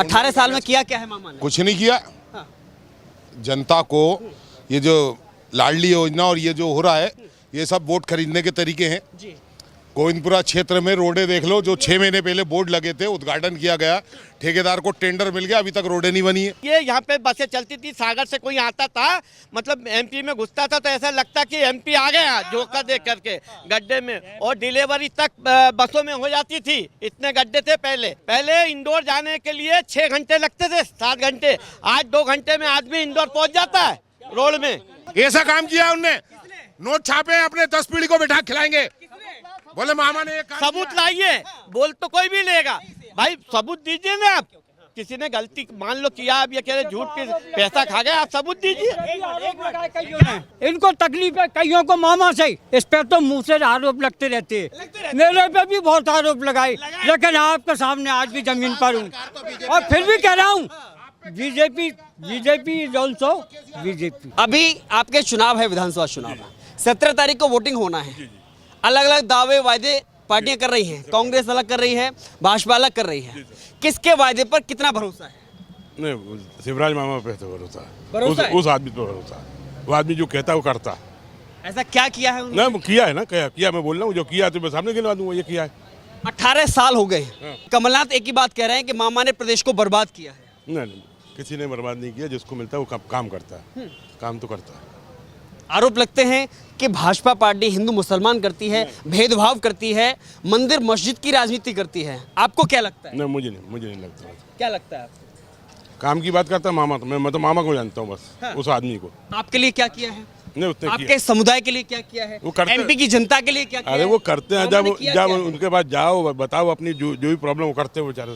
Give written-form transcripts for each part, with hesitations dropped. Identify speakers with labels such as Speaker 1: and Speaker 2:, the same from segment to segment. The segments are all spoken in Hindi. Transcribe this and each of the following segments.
Speaker 1: 18 साल में किया क्या है मामा ने?
Speaker 2: कुछ नहीं किया।
Speaker 1: हाँ।
Speaker 2: जनता को ये जो लाडली योजना और ये जो हो रहा है ये सब वोट खरीदने के तरीके हैं।
Speaker 1: जी।
Speaker 2: गोविंदपुरा क्षेत्र में रोडें देख लो, जो 6 महीने पहले बोर्ड लगे थे, उद्घाटन किया गया, ठेकेदार को टेंडर मिल गया, अभी तक रोडें नहीं बनी है।
Speaker 3: ये यहाँ पे बसें चलती थी, सागर से कोई आता था, मतलब एमपी में घुसता था तो ऐसा लगता कि एमपी आ गया जोकर देख करके गड्ढे में, और डिलीवरी तक बसों में हो जाती थी। इतने गड्ढे थे पहले इंदौर जाने के लिए 6 घंटे लगते थे, 7 घंटे। आज 2 घंटे में आदमी इंदौर पहुँच जाता है रोड में।
Speaker 2: ऐसा काम किया उनने, नोट छापे हैं, अपने 10 पीढ़ी को बैठा खिलाएंगे। बोले मामा ने
Speaker 3: सबूत लाइए, बोल तो कोई भी लेगा, भाई सबूत दीजिए ना। आप किसी ने गलती मान लो किया, आप ये कह रहे झूठ के पैसा खा गए, आप सबूत दीजिए।
Speaker 4: इनको तकलीफ है कईयों को मामा से, इस पे तो मुंह से आरोप लगते रहते हैं। मेरे पे भी बहुत आरोप लगाए, लेकिन आपके सामने आज भी जमीन पर हूँ और फिर भी कह रहा हूँ बीजेपी बीजेपी।
Speaker 1: अभी आपके चुनाव है, विधानसभा चुनाव है, 17 तारीख को वोटिंग होना है। अलग अलग दावे वायदे पार्टियां कर रही हैं, कांग्रेस अलग कर रही है, भाजपा अलग कर रही है। किसके वायदे पर कितना भरोसा है?
Speaker 5: नहीं, शिवराज मामा पे तो भरोसा
Speaker 1: भरोसा
Speaker 5: है।
Speaker 1: है?
Speaker 5: उस आदमी पे भरोसा है। वो आदमी जो कहता है वो करता है।
Speaker 1: ऐसा क्या किया है उन्होंने?
Speaker 5: नहीं, किया है ना, किया मैं बोल रहा हूँ, जो किया तो मैं सामने गिनवा दूंगा, ये किया है।
Speaker 1: 18 साल हो गए। कमलनाथ एक ही बात कह रहे हैं कि मामा ने प्रदेश को बर्बाद किया है।
Speaker 5: नहीं, किसी ने बर्बाद नहीं किया, जिसको मिलता है वो काम करता है, काम तो करता है।
Speaker 1: आरोप लगते हैं कि भाजपा पार्टी हिंदू मुसलमान करती है, भेदभाव करती है, मंदिर मस्जिद की राजनीति करती है। आपको क्या लगता है?
Speaker 5: नहीं, मुझे नहीं लगता।
Speaker 1: क्या लगता है आपको?
Speaker 5: काम की बात करता है मामा, तो मैं तो मामा को जानता हूँ बस।
Speaker 1: हाँ।
Speaker 5: उस आदमी को।
Speaker 1: आपके लिए क्या किया है?
Speaker 5: नहीं, उसने
Speaker 1: आपके समुदाय के लिए क्या किया है?
Speaker 5: वो करते-
Speaker 1: एमपी की जनता के लिए क्या किया
Speaker 5: अरे
Speaker 1: है?
Speaker 5: वो करते हैं,
Speaker 1: मामा ने किया क्या
Speaker 5: जब
Speaker 1: है?
Speaker 5: उनके पास जाओ, बताओ अपनी जो भी प्रॉब्लम वो करते हैं, वो बेचारे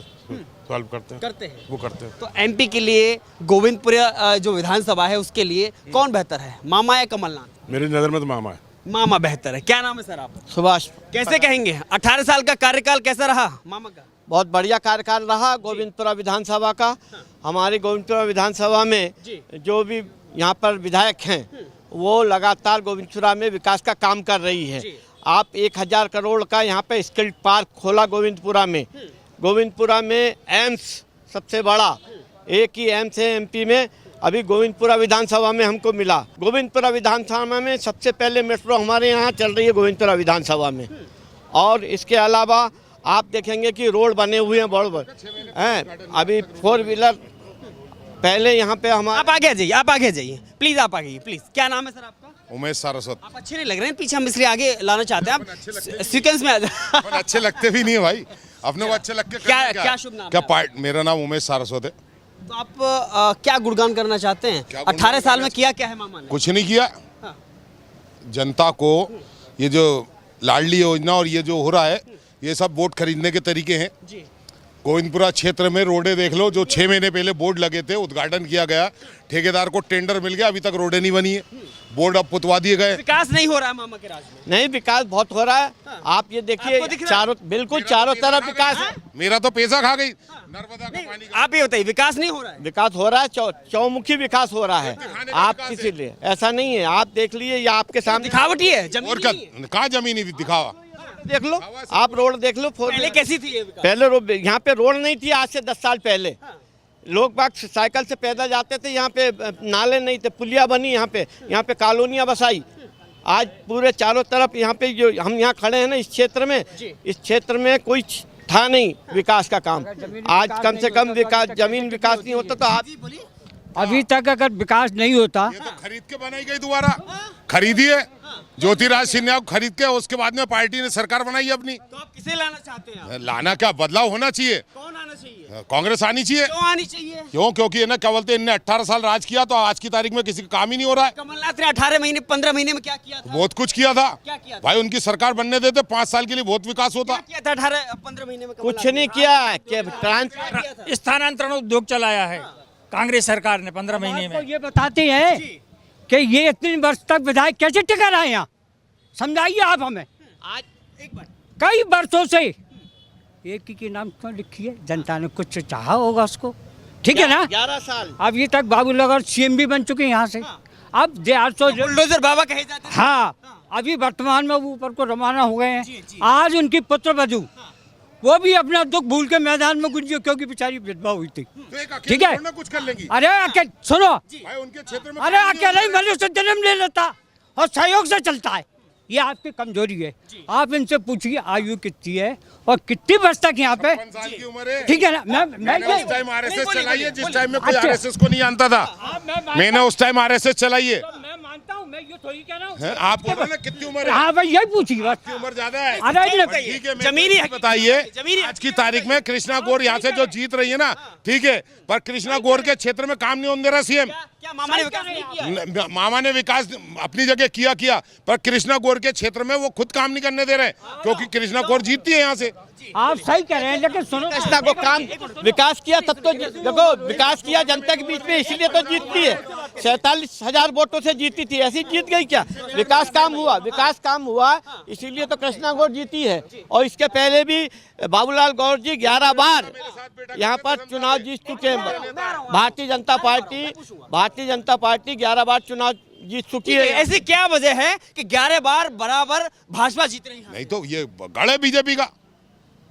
Speaker 5: सॉल्व करते हैं। वो करते हैं।
Speaker 1: तो एमपी के लिए गोविंदपुरा जो विधानसभा है उसके लिए कौन बेहतर है, मामा या कमलनाथ?
Speaker 5: मेरी नज़र में तो मामा है।
Speaker 1: मामा बेहतर है। क्या नाम है सर आप?
Speaker 3: सुभाष।
Speaker 1: कैसे कहेंगे 18 साल का कार्यकाल कैसा रहा मामा का?
Speaker 3: बहुत बढ़िया कार्यकाल रहा गोविंदपुरा विधानसभा का। हमारी गोविंदपुरा विधानसभा में जो भी यहाँ पर विधायक हैं वो लगातार गोविंदपुरा में विकास का काम कर रही है। आप 1000 करोड़ का यहाँ पे स्किल्ड पार्क खोला गोविंदपुरा में। गोविंदपुरा में एम्स सबसे बड़ा, एक ही एम्स है एमपी में, अभी गोविंदपुरा विधानसभा में हमको मिला। गोविंदपुरा विधानसभा में सबसे पहले मेट्रो हमारे यहाँ चल रही है गोविंदपुरा विधानसभा में। और इसके अलावा आप देखेंगे कि रोड बने हुए हैं बड़े हैं। अभी 4 व्हीलर पहले यहाँ पे हमारे।
Speaker 1: आप आगे जाइए प्लीज, आप आगे प्लीज। क्या नाम है सर आपका?
Speaker 2: उमेश सारस्वत।
Speaker 1: आप अच्छे नहीं लग रहे हैं पीछे, हम इसलिए आगे लाना चाहते हैं। आप सीक्वेंस में आ जाए।
Speaker 2: पर अच्छे लगते भी नहीं है भाई, अपने को अच्छे लग के
Speaker 1: क्या शुभ नाम
Speaker 2: क्या मेरा नाम उमेश सारस्वत है।
Speaker 1: तो आप क्या गुणगान करना चाहते हैं? 18 साल में किया क्या है मामा ने?
Speaker 2: कुछ नहीं किया।
Speaker 1: हाँ।
Speaker 2: जनता को ये जो लाडली योजना और ये जो हो रहा है ये सब वोट खरीदने के तरीके हैं।
Speaker 1: जी।
Speaker 2: गोविंदपुरा क्षेत्र में रोडें देख लो, जो 6 महीने पहले बोर्ड लगे थे, उद्घाटन किया गया, ठेकेदार को टेंडर मिल गया, अभी तक रोडें नहीं बनी है, बोर्ड अब पुतवा दिए गए।
Speaker 1: विकास नहीं हो रहा है मामा के राज में?
Speaker 3: नहीं, विकास बहुत हो रहा है। आप ये देखिए बिल्कुल चारों तरफ विकास है।
Speaker 2: मेरा तो पैसा खा गई नर्मदा का पानी का।
Speaker 1: आप ये बताइए, विकास नहीं हो रहा है?
Speaker 3: विकास हो रहा है, चौमुखी विकास हो रहा है। आप किसी लिए ऐसा नहीं है, आप देख लीजिए, या आपके सामने
Speaker 1: दिखावटी है,
Speaker 2: और
Speaker 1: जमीन
Speaker 2: क्या
Speaker 1: नहीं है।
Speaker 2: कहाँ जमीन ही दिखावा।
Speaker 3: देख लो, आप रोड देख लो।
Speaker 1: पहले कैसी थी ये विकास?
Speaker 3: पहले यहाँ पे रोड नहीं थी, आज से 10 साल पहले लोग बाग साइकिल से पैदल जाते थे। यहाँ पे नाले नहीं थे, पुलिया बनी यहाँ पे कॉलोनियाँ बसाई। आज पूरे चारों तरफ यहाँ पे जो हम यहाँ खड़े हैं ना, इस क्षेत्र में कोई था नहीं विकास का काम। आज कम से कम विकास, जमीन विकास नहीं होता तो आप
Speaker 4: अभी तक अगर विकास नहीं होता।
Speaker 2: ये तो खरीद के बनाई गई, दोबारा खरीदी है ज्योतिराज सिंधिया को, खरीद के उसके बाद में पार्टी ने सरकार बनाई अपनी।
Speaker 1: तो आप किसे लाना चाहते हैं आप?
Speaker 2: लाना क्या, बदलाव होना चाहिए।
Speaker 1: कौन आना चाहिए?
Speaker 2: कांग्रेस आनी चाहिए।
Speaker 1: क्यों आनी चाहिए?
Speaker 2: क्यों? क्योंकि इन्हें क्या बोलते हैं, इनने 18 साल राज किया, तो आज की तारीख में किसी का काम ही नहीं हो रहा है।
Speaker 1: कमलनाथ ने 18 महीने 15 महीने में क्या किया था?
Speaker 2: बहुत कुछ किया था।
Speaker 1: क्या किया था?
Speaker 2: भाई उनकी सरकार बनने देते, 5 साल के लिए बहुत विकास होता।
Speaker 1: क्या किया था 18-15 महीने में?
Speaker 3: कुछ नहीं किया।
Speaker 6: स्थानांतरण उद्योग चलाया है कांग्रेस सरकार ने 15 महीने में।
Speaker 4: ये बताते हैं कि ये इतने वर्ष तक विधायक कैसे टिका रहे यहाँ, समझाइए आप हमें।
Speaker 1: आज एक बार
Speaker 4: कई वर्षों से एक ही के नाम क्यों लिखी है? जनता ने कुछ चाहा होगा उसको, ठीक है ना।
Speaker 3: 11 साल
Speaker 4: अभी तक बाबूनगर सीएम भी बन चुके हैं यहाँ से। अब 150
Speaker 1: बुलडोजर बाबा कहे जाते हैं।
Speaker 4: हाँ, अभी वर्तमान में वो ऊपर को रवाना हो गए हैं। आज उनकी पुत्र वधू वो भी अपना दुख भूल के मैदान में गुजरी क्योंकि बेचारी विधवा हुई थी।
Speaker 2: तो एक
Speaker 4: ठीक है।
Speaker 2: अकेले कुछ कर लेंगी।
Speaker 4: अरे सुनो,
Speaker 2: भाई उनके क्षेत्र में
Speaker 4: अरे अकेला ही मनुष्य जन्म ले लेता और सहयोग से चलता है, ये आपकी कमजोरी है। आप इनसे पूछिए आयु कितनी है और कितनी वर्ष तक यहाँ पे,
Speaker 2: 55 साल की उम्र है।
Speaker 4: ठीक है ना। मैं
Speaker 2: मैंने उस टाइम आरएसएस चलाई है जिस टाइम में कोई
Speaker 4: अच्छा।
Speaker 2: आरएसएस को नहीं जानता था। मैंने उस टाइम आरएसएस चलाई है।
Speaker 4: मैं मानता हूँ, मैं ये थोड़ी कह रहा हूँ।
Speaker 2: हैं? आप बोल रहे हैं ना कितनी उम्र है?
Speaker 4: हाँ भाई यही पूछिए बस।
Speaker 2: आपकी उम्र ज्यादा है।
Speaker 4: अरे
Speaker 2: ठीक है,
Speaker 1: जमीनी
Speaker 2: जमीनी बताइए
Speaker 1: जमीनी
Speaker 2: आज की तारीख में कृष्णा गौर यहाँ से जो जीत रही है ना, ठीक है, पर कृष्णा गौर के क्षेत्र में काम नहीं होने दे रहा सीएम।
Speaker 1: क्या मामा ने विकास नहीं किया?
Speaker 2: मामा ने विकास अपनी जगह किया, पर कृष्णा गौर के क्षेत्र में वो खुद काम नहीं करने दे रहे, क्योंकि कृष्णा गौर जीतती है यहाँ से।
Speaker 4: आप सही कह रहे हैं, लेकिन सुनो,
Speaker 3: कृष्णा को काम विकास किया तब तो देखो, विकास किया जनता के बीच में इसलिए तो जीतती है। 47,000 वोटों से जीती थी, ऐसी जीत गई क्या? विकास काम हुआ इसीलिए तो कृष्णा गौर जीती है। और इसके पहले भी बाबूलाल गौर जी 11 बार यहाँ पर चुनाव जीत चुके हैं। भारतीय जनता पार्टी 11 बार चुनाव जीत चुकी है।
Speaker 1: ऐसी क्या वजह है कि 11 बार बराबर भाजपा जीत रही है?
Speaker 2: नहीं तो ये गढ़ है बीजेपी का।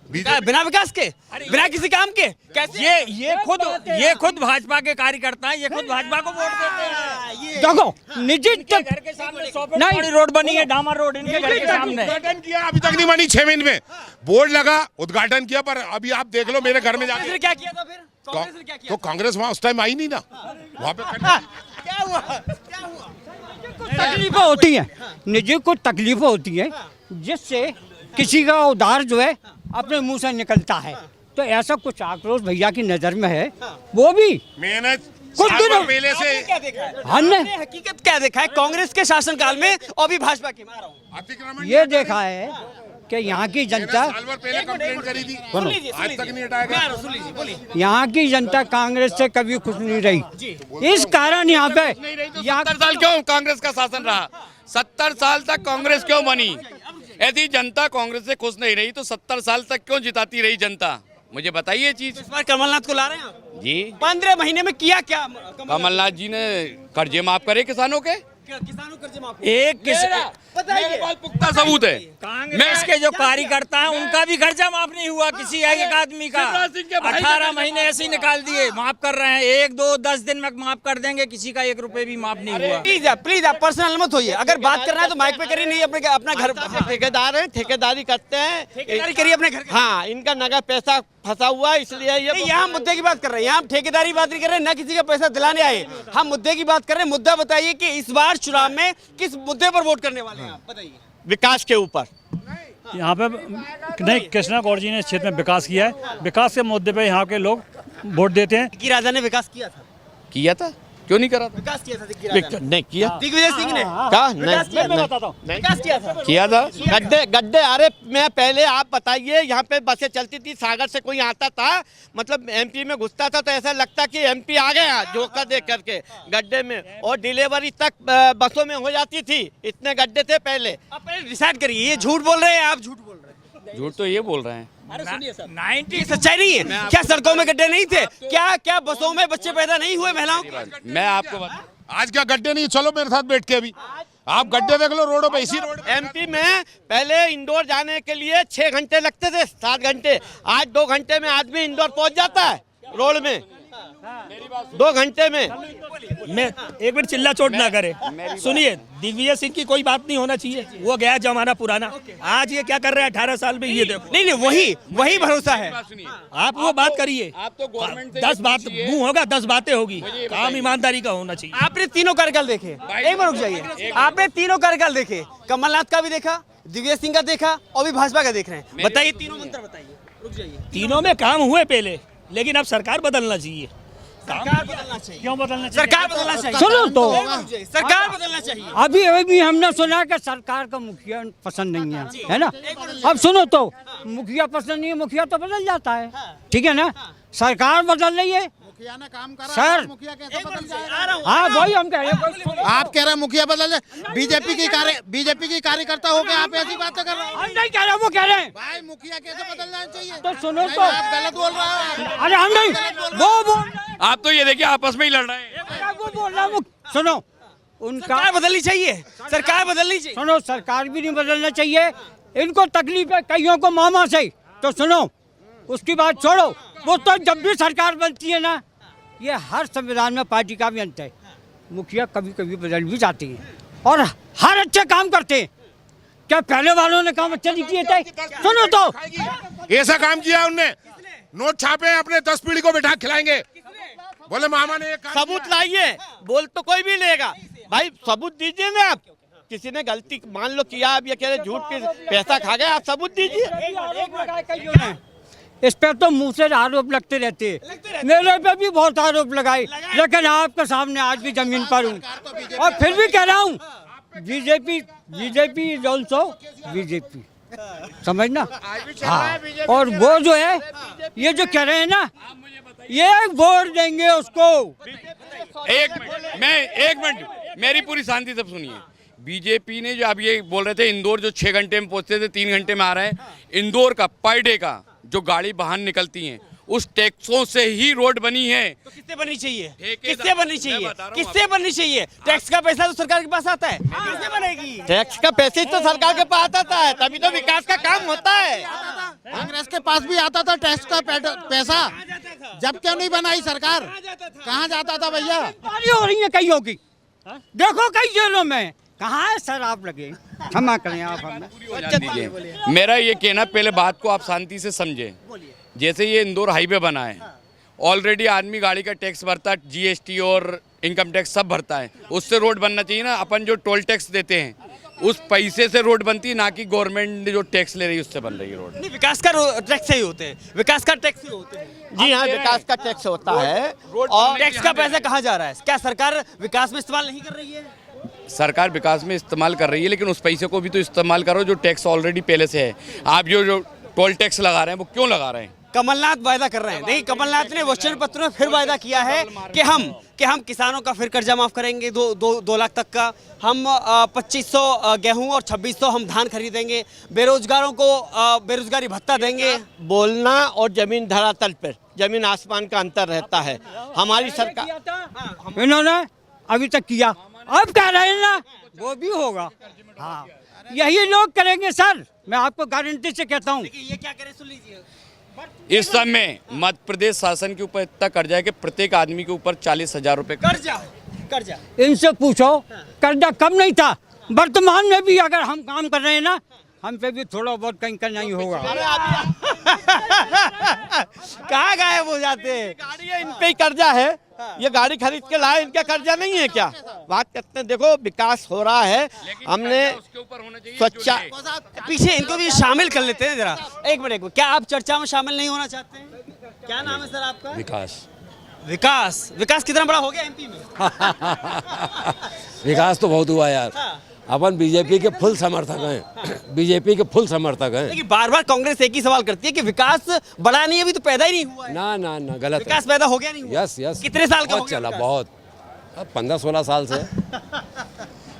Speaker 1: बिना विकास के, बिना किसी काम के कैसे?
Speaker 6: ये खुद भाजपा के कार्यकर्ता हैं, ये खुद भाजपा को वोट देते हैं।
Speaker 4: देखो निजी
Speaker 6: इनके घर के सामने 100 फीट चौड़ी रोड बनी है, डामर रोड, इनके घर के सामने।
Speaker 2: उद्घाटन किया, अभी तक नहीं बनी। 6 महीने में बोर्ड लगा, उद्घाटन किया, पर अभी आप देख लो मेरे घर में
Speaker 1: कांग्रेस ने
Speaker 2: जाके।
Speaker 1: क्या किया था फिर? कांग्रेस ने क्या किया?
Speaker 2: तो कांग्रेस वहां उस टाइम आई नहीं ना, वहां पे
Speaker 1: क्या हुआ?
Speaker 4: तकलीफें होती हैं, निजी को तकलीफें होती हैं, जिससे किसी का उधार जो है अपने मुंह से निकलता है। तो ऐसा कुछ आक्रोश भैया की नजर में है। वो भी
Speaker 2: मैंने
Speaker 4: कुछ
Speaker 2: साल
Speaker 4: दिनों
Speaker 2: भर पहले से
Speaker 1: क्या देखा है?
Speaker 4: हमने
Speaker 1: आपने हकीकत क्या देखा है कांग्रेस के शासनकाल में और भी भाजपा के? मैं आ रहा हूं।
Speaker 2: अतिक्रमण
Speaker 4: ये देखा है कि यहाँ की जनता,
Speaker 2: साल भर पहले कंप्लेंट करी थी,
Speaker 1: सुन लीजिए,
Speaker 2: आज तक नहीं हटाया गया।
Speaker 1: सुन लीजिए, बोलिए।
Speaker 4: यहाँ की जनता कांग्रेस से कभी खुश नहीं रही। इस कारण यहाँ पे
Speaker 7: 70 साल क्यों कांग्रेस का शासन रहा? 70 साल तक कांग्रेस क्यों बनी? यदि जनता कांग्रेस से खुश नहीं रही तो 70 साल तक क्यों जिताती रही जनता? मुझे बताइए चीज।
Speaker 1: इस बार कमलनाथ को ला रहे हैं आप?
Speaker 7: जी,
Speaker 1: 15 महीने में किया क्या?
Speaker 7: कमलनाथ जी ने कर्जे माफ करे किसानों के।
Speaker 1: किसानों कर्जे माफ?
Speaker 7: मेरे पास पुख्ता सबूत है।
Speaker 6: कांग्रेस के जो कार्यकर्ता हैं उनका भी खर्चा माफ नहीं हुआ किसी एक आदमी का।
Speaker 7: शिवराज सिंह के भाई
Speaker 6: 18 महीने ऐसे ही निकाल दिए, माफ कर रहे हैं। 1, 2, 10 दिन में माफ कर देंगे, किसी का 1 रुपए भी माफ नहीं हुआ।
Speaker 1: प्लीज आप पर्सनल मत होइए। अगर बात करना है तो माइक पे करिए, नहीं अपना घर
Speaker 3: ठेकेदार है, ठेकेदारी करते हैं।
Speaker 1: ठेकेदारी करिए अपने घर का।
Speaker 3: हाँ, इनका नगद पैसा फंसा हुआ है, इसलिए ये
Speaker 1: नहीं, यहाँ मुद्दे की बात कर रहे हैं, यहाँ हम ठेकेदारी बात नहीं कर रहे हैं, ना किसी का पैसा दिलाने आए। हम मुद्दे की बात कर रहे हैं। मुद्दा बताइए कि इस बार चुनाव में किस मुद्दे पर वोट करने वाले हैं आप? बताइए।
Speaker 3: विकास के ऊपर।
Speaker 8: यहाँ पे नहीं, कृष्णा गौर जी ने इस क्षेत्र में विकास किया है। विकास के मुद्दे पे यहाँ के लोग वोट देते हैं।
Speaker 1: दिग्गी राजा ने विकास किया था।
Speaker 7: किया था, क्यों नहीं करा था?
Speaker 1: विकास किया था दिग्गी राजा ने।
Speaker 3: नहीं किया
Speaker 1: दिग्विजय सिंह ने
Speaker 3: क्या?
Speaker 1: विकास किया था।
Speaker 8: बताता हूँ,
Speaker 1: विकास किया था।
Speaker 7: किया था।
Speaker 3: गड्ढे अरे मैं पहले आप बताइए, यहाँ पे बसें चलती थी, सागर से कोई आता था, मतलब एमपी में घुसता था तो ऐसा लगता कि एमपी आ गया धोखा दे करके गड्ढे में, और डिलीवरी तक बसों में हो जाती थी। इतने गड्ढे थे पहले।
Speaker 1: आप पहले डिसाइड करिए, ये झूठ बोल रहे हैं, आप झूठ बोल रहे हैं।
Speaker 7: झूठ तो ये बोल रहे हैं।
Speaker 1: अरे सुनिए सर, ये सच्चाई नहीं है क्या? सड़कों में गड्ढे नहीं थे क्या? बसों में बच्चे पैदा नहीं हुए महिलाओं के?
Speaker 7: मैं आपको बता,
Speaker 2: आज क्या गड्ढे नहीं? चलो मेरे साथ बैठ के अभी आप गड्ढे देख लो रोडों पे। इसी रोड
Speaker 3: एमपी में पहले इंदौर जाने के लिए 6 घंटे लगते थे, 7 घंटे। आज 2 घंटे में आदमी इंदौर पहुंच जाता है रोड में, 2 घंटे में।
Speaker 6: मैं एक मिनट चिल्ला चोट ना करे। सुनिए, दिग्विजय सिंह की कोई बात नहीं होना चाहिए, वो गया जमाना पुराना। आज ये क्या कर रहे हैं 18 साल में, ये देखो।
Speaker 1: नहीं, वही भरोसा है।
Speaker 6: आप वो बात करिए,
Speaker 7: आप तो गवर्नमेंट से
Speaker 6: 10 बात मुंह होगा, 10 बातें होगी। काम ईमानदारी का होना चाहिए।
Speaker 1: आपने तीनों कार्यकाल देखे, एक बार रुक जाइए। आपने तीनों कार्यकाल देखे, कमलनाथ का भी देखा, दिग्विजय सिंह का देखा, और भी भाजपा का देख रहे हैं। बताइए तीनों मंत्र बताइए। रुक जाइए।
Speaker 6: तीनों में काम हुए पहले, लेकिन अब सरकार बदलना चाहिए।
Speaker 1: सरकार बदलना चाहिए।
Speaker 8: क्यों बदलना चाहिए?
Speaker 1: सरकार बदलना चाहिए।
Speaker 4: सुनो तो,
Speaker 1: सरकार बदलना चाहिए।
Speaker 4: अभी हमने सुना कि सरकार का मुखिया पसंद नहीं है ना? अब सुनो तो, मुखिया पसंद नहीं है, मुखिया तो बदल जाता है, ठीक है ना? सरकार बदल रही है सर। हाँ वही हम कह रहे हैं।
Speaker 9: आप कह रहे हैं मुखिया बदल जाए, बीजेपी की कार्यकर्ता हो गए, आप ऐसी बातें कर रहे हैं।
Speaker 4: हम नहीं कह रहे, वो कह रहे हैं।
Speaker 9: भाई मुखिया कैसे बदल जाना चाहिए?
Speaker 4: तो सुनो
Speaker 9: नहीं,
Speaker 4: तो,
Speaker 9: आप गलत बोल रहे हैं।
Speaker 4: अरे हम नहीं, वो बोल
Speaker 7: आप तो ये देखिए आपस में ही लड़ रहे हैं।
Speaker 4: वो बोल रहा है। सुनो, उनका
Speaker 1: सरकार बदलनी चाहिए, सरकार बदलनी चाहिए।
Speaker 4: सुनो, सरकार भी नहीं बदलना चाहिए। इनको तकलीफ है, कईयों को मामा से तो सुनो, उसकी बात छोड़ो। वो तो जब भी सरकार बनती है ना, ये हर संविधान में पार्टी का भी अंत है। मुखिया कभी कभी बदल भी जाते हैं और हर अच्छे काम करते हैं। क्या पहले वालों ने काम अच्छे नहीं किए थे? सुनो तो,
Speaker 2: ऐसा काम किया उनने, नोट छापे हैं, अपने 10 पीढ़ी को बैठा खिलाएंगे। बोले मामा ने
Speaker 3: सबूत लाइए, बोल तो कोई भी लेगा भाई, सबूत दीजिए ना आप। किसी ने गलती मान लो किया, आप ये कह रहे झूठ के पैसा खा गए, आप सबूत दीजिए।
Speaker 4: इस पे तो मुंह से आरोप लगते रहते हैं। मेरे पे भी बहुत आरोप लगाए, लेकिन आपके सामने आज भी जमीन पर हूँ और फिर भी कह रहा हूँ बीजेपी इज ऑल्सो बीजेपी, समझना। हाँ, और वो जो है, ये जो कह रहे हैं ना, ये वोट देंगे उसको।
Speaker 7: एक मिनट मेरी पूरी शांति से सुनिए। बीजेपी ने जो आप ये बोल रहे थे, इंदौर जो 6 घंटे में पहुंचते थे 3 घंटे में आ रहे हैं, इंदौर का पर डे का जो गाड़ी बाहर निकलती हैं उस टैक्सों से ही रोड बनी है।
Speaker 1: तो किससे बननी चाहिए?
Speaker 7: ठेकेदार-
Speaker 1: किससे बननी चाहिए?
Speaker 7: मैं बता रहा हूँ
Speaker 1: किससे बननी चाहिए? टैक्स का पैसा तो सरकार के पास आता है, किससे बनेगी?
Speaker 3: टैक्स का पैसे तो सरकार के पास आता है, तभी तो विकास का काम होता है।
Speaker 9: कांग्रेस के पास भी आता था टैक्स का पैसा, जब क्यों नहीं बनाई सरकार? कहाँ जाता था भैया?
Speaker 4: पारी हो रही है कईयों की, देखो कई जेलों में कहाँ है शराब लगे। क्षमा करें आप हमें।
Speaker 7: मेरा ये कहना, पहले बात को आप शांति से समझें। जैसे ये इंदौर हाईवे बना है, ऑलरेडी आदमी गाड़ी का टैक्स भरता है, जीएसटी और इनकम टैक्स सब भरता है, उससे रोड बनना चाहिए ना। अपन जो टोल टैक्स देते हैं उस पैसे से रोड बनती है, ना कि गवर्नमेंट जो टैक्स ले रही है उससे बन रही है रोड।
Speaker 1: नहीं, विकास का टैक्स ही होते हैं, विकास का टैक्स ही होते हैं।
Speaker 3: जी हाँ, विकास का टैक्स होता है।
Speaker 1: और टैक्स का पैसा कहाँ जा रहा है? क्या सरकार विकास में इस्तेमाल नहीं कर रही है?
Speaker 7: सरकार विकास में इस्तेमाल कर रही है, लेकिन उस पैसे को भी तो इस्तेमाल करो जो टैक्स ऑलरेडी पहले से है। आप जो टोल टैक्स लगा रहे हैं वो क्यों लगा रहे हैं?
Speaker 1: कमलनाथ वायदा कर रहे हैं। देखिए, कमलनाथ ने वचन पत्र में फिर वायदा किया है कि हम किसानों का फिर कर्जा माफ करेंगे 2 लाख तक का। हम 2500 गेहूं और 2600 हम धान खरीदेंगे। बेरोजगारों को बेरोजगारी भत्ता देंगे।
Speaker 3: बोलना और जमीन धरातल पर जमीन आसमान का अंतर रहता है। हमारी सरकार
Speaker 4: इन्होंने अभी तक किया, अब कह रहे हैं ना वो भी होगा। हाँ, यही लोग करेंगे सर, मैं आपको गारंटी से कहता हूँ।
Speaker 1: ये क्या करें, सुन लीजिए।
Speaker 7: इस समय मध्य प्रदेश शासन के ऊपर इतना कर्जा है कि प्रत्येक आदमी के ऊपर 40,000 रुपए
Speaker 1: कर्जा।
Speaker 4: इनसे पूछो, कर्जा कम नहीं था। वर्तमान में भी अगर हम काम कर रहे हैं ना, हम पे भी थोड़ा बहुत कहीं करना ही होगा।
Speaker 1: कहाँ गायब हो जाते हैं?
Speaker 3: गाड़ी है, इन पे ही कर्जा है। ये गाड़ी खरीद के लाए, इनका कर्जा नहीं है क्या? बात करते हैं, देखो विकास हो रहा है। हमने
Speaker 7: उसके ऊपर होना चाहिए
Speaker 3: स्वच्छा
Speaker 1: पीछे इनको भी शामिल कर लेते हैं जरा। एक मिनट, क्या आप चर्चा में शामिल नहीं होना चाहते हैं? क्या नाम है सर आपका? विकास कितना बड़ा हो गया एमपी में?
Speaker 10: विकास तो बहुत हुआ यार। अपन बीजेपी के फुल समर्थक हैं, बीजेपी के फुल समर्थक हैं।
Speaker 1: लेकिन बार बार कांग्रेस एक ही सवाल करती है कि विकास बड़ा नहीं है, अभी तो पैदा ही नहीं हुआ है।
Speaker 10: ना गलत है।
Speaker 1: विकास पैदा हो गया नहीं हुआ?
Speaker 10: यस
Speaker 1: कितने साल का हो
Speaker 10: बहुत
Speaker 1: गया
Speaker 10: चला,
Speaker 1: विकास?
Speaker 10: बहुत 15-16 साल से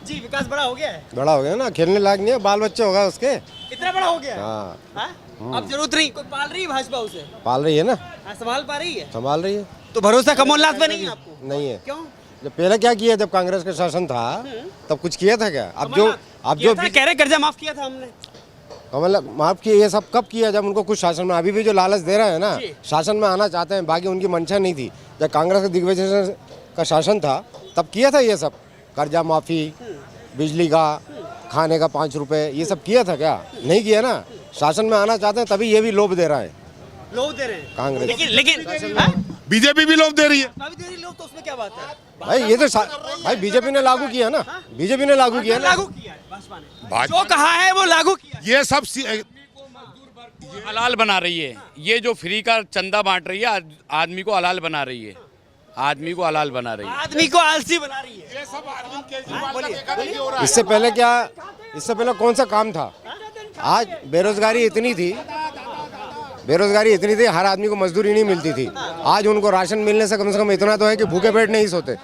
Speaker 1: जी, विकास बड़ा हो गया है।
Speaker 9: बड़ा हो गया ना, खेलने लायक नहीं है, बाल बच्चे होगा उसके।
Speaker 1: इतना बड़ा हो गया है?
Speaker 9: हाँ,
Speaker 1: हाँ? अब जरूरत नहीं, कोई पाल रही है भाजपा उसे?
Speaker 9: पाल रही है ना,
Speaker 1: संभाल पा रही है?
Speaker 9: संभाल रही है।
Speaker 1: तो भरोसा कमलनाथ पे नहीं है आपको?
Speaker 9: नहीं है।
Speaker 1: क्यों?
Speaker 9: जब पहले क्या किया, जब कांग्रेस का शासन था तब कुछ किया था क्या? अब जो
Speaker 1: कह रहे कर्जा माफ किया था हमने।
Speaker 9: कमल माफ किए, ये सब कब किया? जब उनको कुछ शासन में, अभी भी जो लालच दे रहे हैं ना, शासन में आना चाहते हैं, बाकी उनकी मंशा नहीं थी। जब कांग्रेस का दिग्विजय का शासन था तब किया था ये सब, कर्जा माफी, बिजली का, खाने का 5 रुपए, ये सब किया था क्या? नहीं किया ना। शासन में आना चाहते हैं तभी ये भी लोभ दे रहा है,
Speaker 1: लोग दे रहे हैं
Speaker 9: कांग्रेस।
Speaker 1: लेकिन
Speaker 2: बीजेपी भी लोभ दे रही है।
Speaker 1: अभी दे रही लोग, तो उसमें क्या बात है?
Speaker 9: भाई ये तो भाई बीजेपी ने लागू किया ना, बीजेपी ने लागू किया ना।
Speaker 1: लागू किया है भाजपा ने, जो कहा है वो लागू किया।
Speaker 2: ये सब
Speaker 7: हलाल बना रही है। ये जो फ्री का चंदा बांट रही है, आदमी को हलाल बना रही है, आदमी को हलाल बना रही है,
Speaker 1: आदमी को आलसी बना रही है।
Speaker 9: इससे पहले क्या, इससे पहले कौन सा काम था? आज बेरोजगारी इतनी थी, हर आदमी को मजदूरी नहीं मिलती थी। आज उनको राशन मिलने से कम इतना तो है कि भूखे पेट नहीं सोते,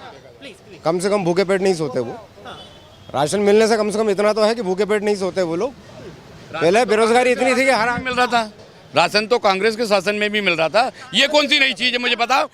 Speaker 9: कम से कम भूखे पेट नहीं सोते वो। राशन मिलने से कम इतना तो है कि भूखे पेट नहीं सोते वो लोग। पहले बेरोजगारी इतनी थी कि हर
Speaker 7: मिल रहा था। राशन तो कांग्रेस के शासन में भी मिल रहा था। ये कौन सी नई चीज है मुझे बताओ?